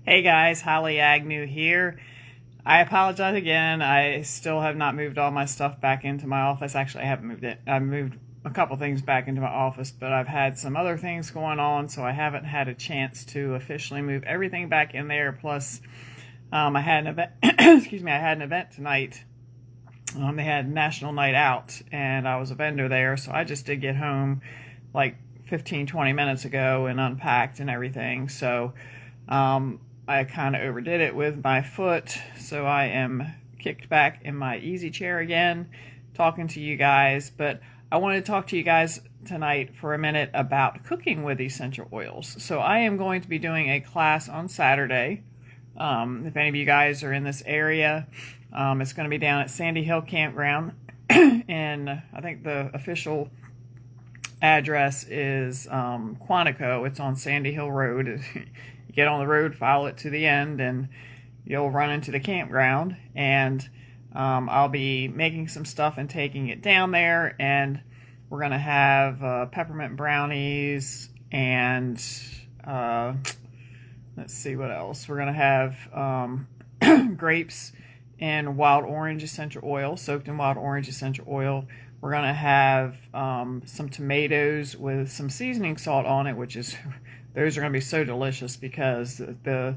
Hey guys, Holly Agnew here. I apologize again. I still have not moved all my stuff back into my office. Actually, I haven't moved it. I moved a couple things back into my office, but I've had some other things going on, so I haven't had a chance to officially move everything back in there. Plus, I had an event. Excuse me. I had an event tonight. They had National Night Out, and I was a vendor there, so I just did get home like 15, 20 minutes ago and unpacked and everything. So, I kind of overdid it with my foot, so I am kicked back in my easy chair again, talking to you guys. But I wanted to talk to you guys tonight for a minute about cooking with essential oils. So I am going to be doing a class on Saturday. If any of you guys are in this area, it's going to be down at Sandy Hill Campground, and I think the official address is Quantico. It's on Sandy Hill Road. You get on the road, follow it to the end, and you'll run into the campground. And I'll be making some stuff and taking it down there, and we're going to have peppermint brownies and let's see what else. We're going to have grapes and wild orange essential oil, soaked in wild orange essential oil. We're going to have some tomatoes with some seasoning salt on it, those are going to be so delicious because the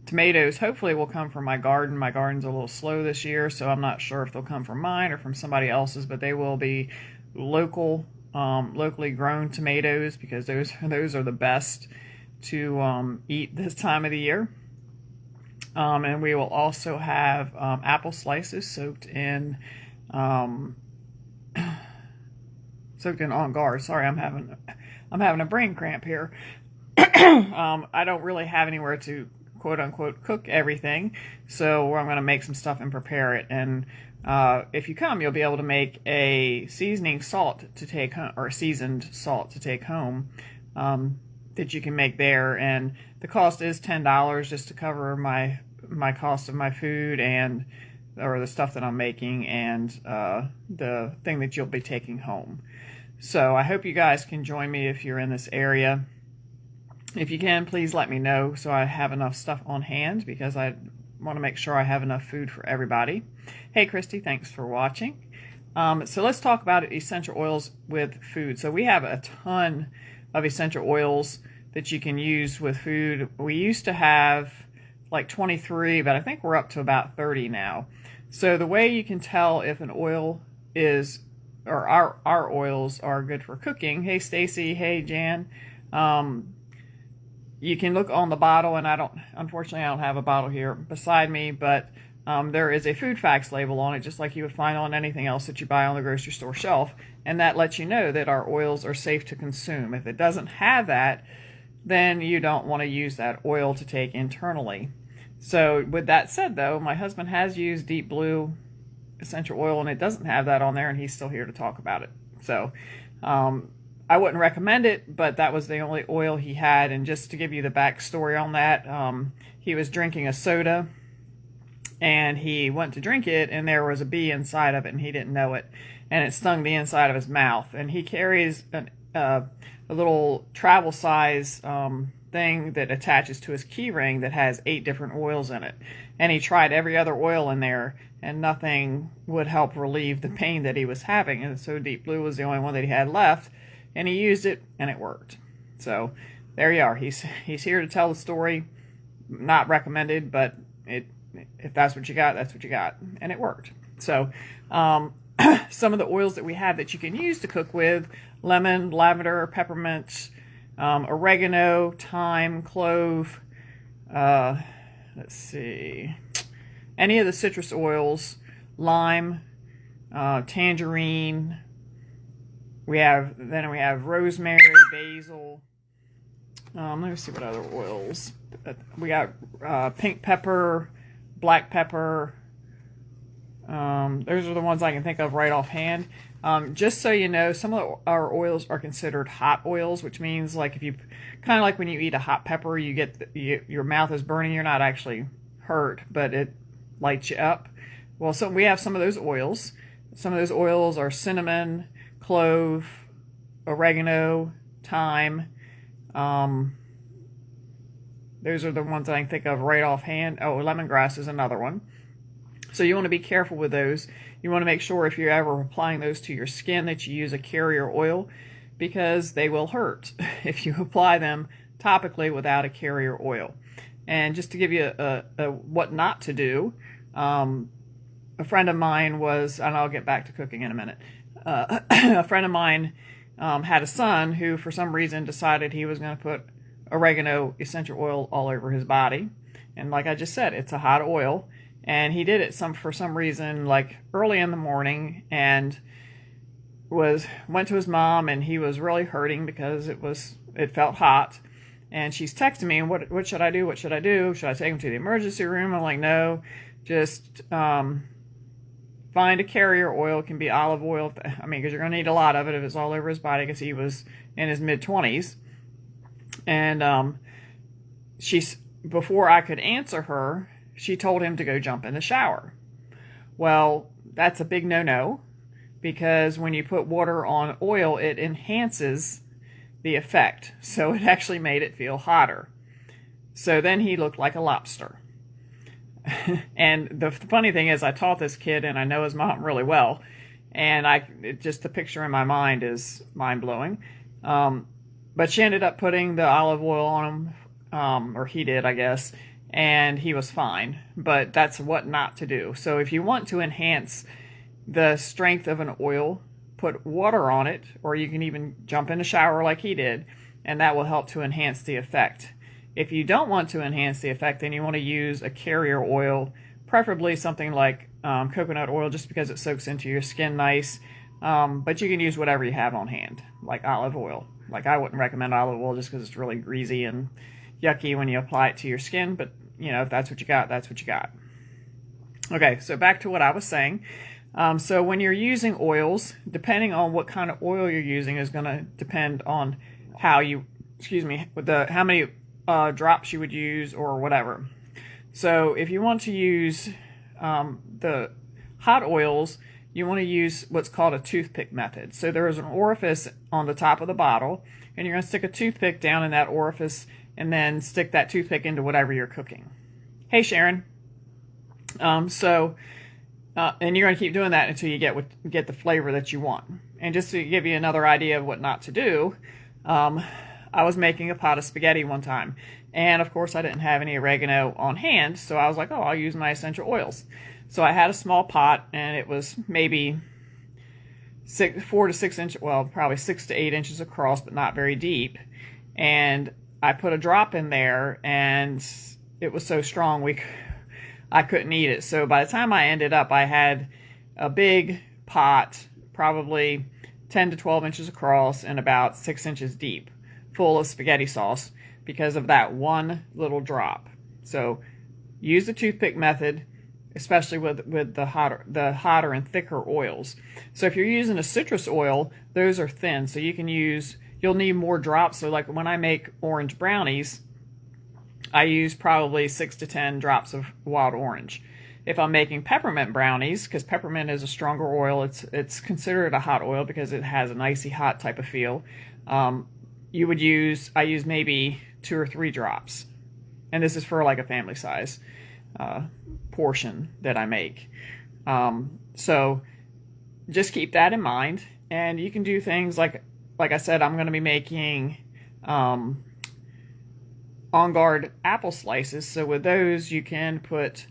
tomatoes hopefully will come from my garden. My garden's a little slow this year, so I'm not sure if they'll come from mine or from somebody else's, but they will be locally grown tomatoes, because those are the best to eat this time of the year. And we will also have apple slices soaked in on guard. Sorry, I'm having a brain cramp here. I don't really have anywhere to quote unquote cook everything, so I'm going to make some stuff and prepare it. And if you come, you'll be able to make a seasoning salt to take home, or a seasoned salt to take home, that you can make there. And the cost is $10 just to cover my cost of my food or the stuff that I'm making, and the thing that you'll be taking home. So I hope you guys can join me if you're in this area. If you can, please let me know so I have enough stuff on hand, because I want to make sure I have enough food for everybody. Hey, Christy, thanks for watching. So let's talk about essential oils with food. So we have a ton of essential oils that you can use with food. We used to have like 23, but I think we're up to about 30 now. So the way you can tell if an oil is, or our oils are good for cooking. Hey, Stacy. Hey, Jan. You can look on the bottle, and unfortunately I don't have a bottle here beside me, but there is a food facts label on it, just like you would find on anything else that you buy on the grocery store shelf, and that lets you know that our oils are safe to consume. If it doesn't have that, then you don't want to use that oil to take internally. So with that said, though, my husband has used Deep Blue essential oil, and it doesn't have that on there, and he's still here to talk about it. So I wouldn't recommend it, but that was the only oil he had. And just to give you the backstory on that, he was drinking a soda, and he went to drink it, and there was a bee inside of it, and he didn't know it, and it stung the inside of his mouth. And he carries a little travel size thing that attaches to his key ring that has 8 different oils in it, and he tried every other oil in there, and nothing would help relieve the pain that he was having. And so Deep Blue was the only one that he had left, and he used it, and it worked. So there you are. He's here to tell the story. Not recommended, but if that's what you got, that's what you got, and it worked. So some of the oils that we have that you can use to cook with: lemon, lavender, peppermint, oregano, thyme, clove. Let's see, any of the citrus oils, lime, tangerine. We have rosemary, basil. Let me see what other oils. We got pink pepper, black pepper. Those are the ones I can think of right offhand. Just so you know, some of our oils are considered hot oils, which means like if you kind of like when you eat a hot pepper, you get your mouth is burning. You're not actually hurt, but it lights you up. Well, so we have some of those oils. Some of those oils are cinnamon, clove, oregano, thyme, Those are the ones I can think of right offhand. Oh, lemongrass is another one. So you want to be careful with those. You want to make sure if you're ever applying those to your skin that you use a carrier oil, because they will hurt if you apply them topically without a carrier oil. And just to give you a what not to do, a friend of mine was, and I'll get back to cooking in a minute, a friend of mine had a son who for some reason decided he was going to put oregano essential oil all over his body. And like I just said, it's a hot oil. And he did it for some reason like early in the morning, and went to his mom, and he was really hurting because it felt hot. And she's texting me, what should I do? What should I do? Should I take him to the emergency room? I'm like, no, just find a carrier oil. It can be olive oil. I mean, because you're going to need a lot of it if it's all over his body, because he was in his mid-20s. And before I could answer her, she told him to go jump in the shower. Well, that's a big no-no, because when you put water on oil, it enhances the effect. So it actually made it feel hotter. So then he looked like a lobster. And the funny thing is, I taught this kid, and I know his mom really well, and just the picture in my mind is mind-blowing. But she ended up putting the olive oil on him, or he did, I guess, and he was fine. But that's what not to do. So if you want to enhance the strength of an oil, put water on it, or you can even jump in the shower like he did, and that will help to enhance the effect. If you don't want to enhance the effect, then you want to use a carrier oil, preferably something like coconut oil, just because it soaks into your skin nice. But you can use whatever you have on hand, like olive oil. Like, I wouldn't recommend olive oil just because it's really greasy and yucky when you apply it to your skin, but if that's what you got, that's what you got. Okay, so back to what I was saying. So when you're using oils, depending on what kind of oil you're using is going to depend on how many drops you would use or whatever. So if you want to use the hot oils, you want to use what's called a toothpick method. So there is an orifice on the top of the bottle, and you're going to stick a toothpick down in that orifice and then stick that toothpick into whatever you're cooking. Hey, Sharon. And you're going to keep doing that until you get the flavor that you want. And just to give you another idea of what not to do, I was making a pot of spaghetti one time. And of course, I didn't have any oregano on hand, so I was like, I'll use my essential oils. So I had a small pot, and it was maybe 4 to 6 inches, well, probably 6 to 8 inches across, but not very deep. And I put a drop in there, and it was so strong I couldn't eat it. So by the time I ended up, I had a big pot, probably 10 to 12 inches across and about 6 inches deep, full of spaghetti sauce because of that one little drop. So use the toothpick method, especially with the hotter and thicker oils. So if you're using a citrus oil, those are thin, so you'll need more drops. So like when I make orange brownies, I use probably 6 to 10 drops of wild orange. If I'm making peppermint brownies, because peppermint is a stronger oil, it's considered a hot oil because it has an icy hot type of feel. I use maybe 2 or 3 drops. And this is for like a family size portion that I make. So just keep that in mind. And you can do things like I said, I'm going to be making On Guard apple slices. So with those, you can put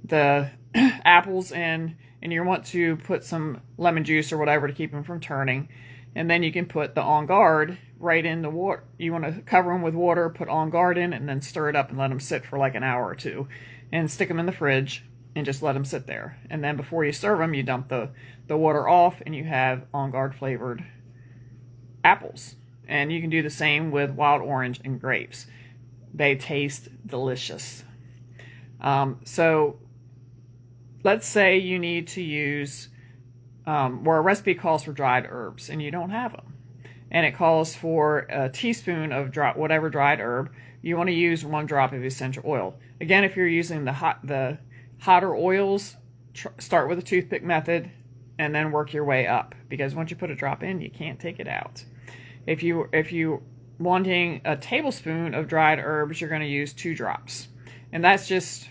the apples in, and you want to put some lemon juice or whatever to keep them from turning. And then you can put the On Guard right in the water. You want to cover them with water, put On Guard in, and then stir it up and let them sit for like an hour or two. And stick them in the fridge and just let them sit there. And then before you serve them, you dump the water off, and you have On Guard flavored apples. And you can do the same with wild orange and grapes. They taste delicious. So let's say you need to use, where a recipe calls for dried herbs and you don't have them. And it calls for a teaspoon of whatever dried herb. You want to use 1 drop of essential oil. Again, if you're using the hotter oils, start with a toothpick method and then work your way up. Because once you put a drop in, you can't take it out. If you wanting a tablespoon of dried herbs, you're going to use 2 drops. And that's just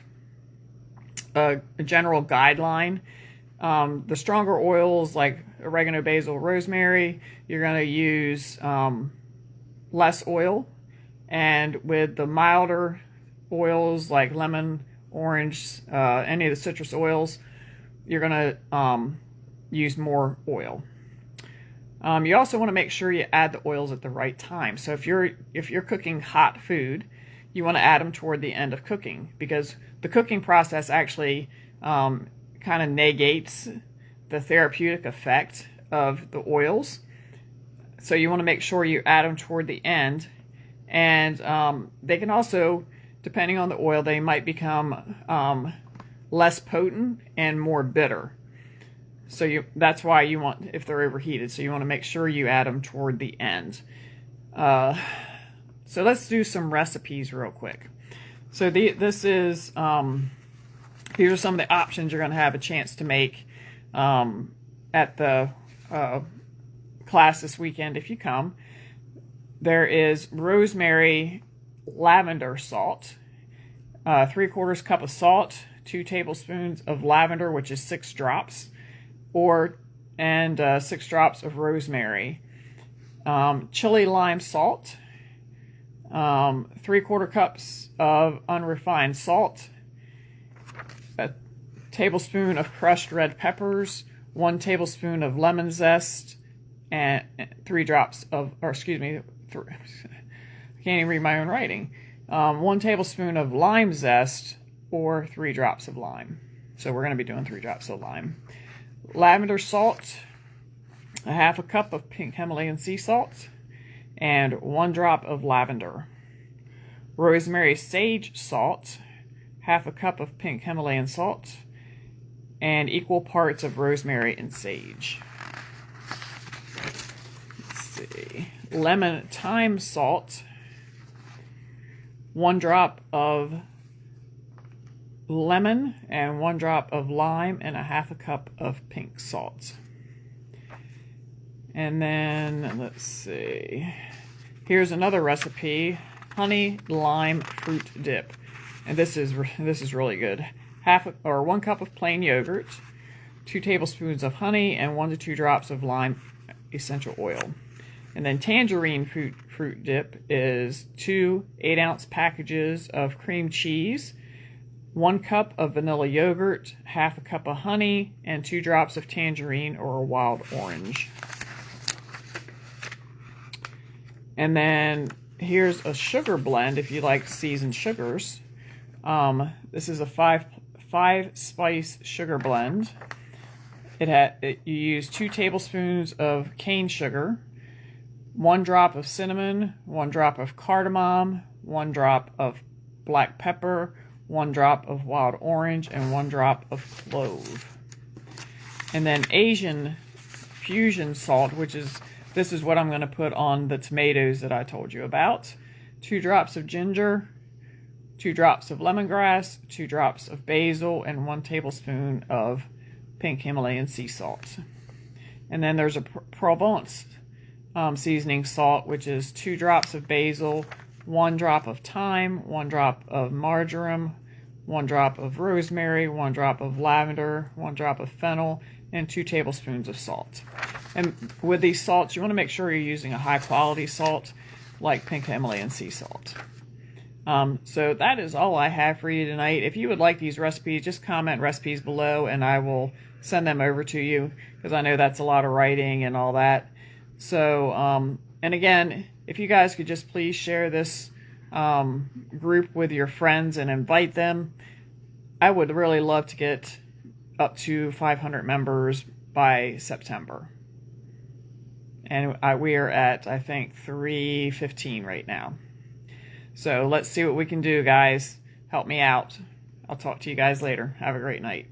a general guideline. The stronger oils like oregano, basil, rosemary, you're going to use less oil. And with the milder oils like lemon, orange, any of the citrus oils, you're going to use more oil. You also want to make sure you add the oils at the right time. So if you're cooking hot food, you want to add them toward the end of cooking, because the cooking process actually kind of negates the therapeutic effect of the oils. So you want to make sure you add them toward the end. And they can also, depending on the oil, they might become less potent and more bitter. So that's why you want, if they're overheated, so you want to make sure you add them toward the end. So let's do some recipes real quick. So these are some of the options you're going to have a chance to make at the class this weekend if you come. There is rosemary lavender salt, 3/4 cup of salt, 2 tablespoons of lavender, which is 6 drops, and 6 drops of rosemary. Chili lime salt, 3/4 cups of unrefined salt, a tablespoon of crushed red peppers, 1 tablespoon of lemon zest, and 3 drops of, I can't even read my own writing, 1 tablespoon of lime zest, or 3 drops of lime. So we're going to be doing 3 drops of lime. Lavender salt, a 1/2 cup of pink Himalayan sea salt, and 1 drop of lavender. Rosemary sage salt, 1/2 cup of pink Himalayan salt, and equal parts of rosemary and sage. Let's see. Lemon thyme salt, 1 drop of lemon and 1 drop of lime, and a 1/2 cup of pink salt. And then let's see, here's another recipe: honey lime fruit dip, and this is really good. 1 cup of plain yogurt, 2 tablespoons of honey, and 1 to 2 drops of lime essential oil. And then tangerine fruit dip is 2 8-ounce packages of cream cheese, 1 cup of vanilla yogurt, 1/2 cup of honey, and 2 drops of tangerine or a wild orange. And then here's a sugar blend if you like seasoned sugars. This is a 5 spice sugar blend. You use 2 tablespoons of cane sugar, 1 drop of cinnamon, 1 drop of cardamom, 1 drop of black pepper, 1 drop of wild orange, and 1 drop of clove. And then Asian fusion salt, this is what I'm going to put on the tomatoes that I told you about. 2 drops of ginger, 2 drops of lemongrass, 2 drops of basil, and 1 tablespoon of pink Himalayan sea salt. And then there's a Provence seasoning salt, which is 2 drops of basil, 1 drop of thyme, 1 drop of marjoram, 1 drop of rosemary, 1 drop of lavender, 1 drop of fennel, and 2 tablespoons of salt. And with these salts, you want to make sure you're using a high quality salt like pink Himalayan sea salt. So that is all I have for you tonight. If you would like these recipes, just comment recipes below and I will send them over to you, because I know that's a lot of writing and all that. So, and again, if you guys could just please share this group with your friends and invite them. I would really love to get up to 500 members by September. And we are at, I think, 315 right now. So let's see what we can do, guys. Help me out. I'll talk to you guys later. Have a great night.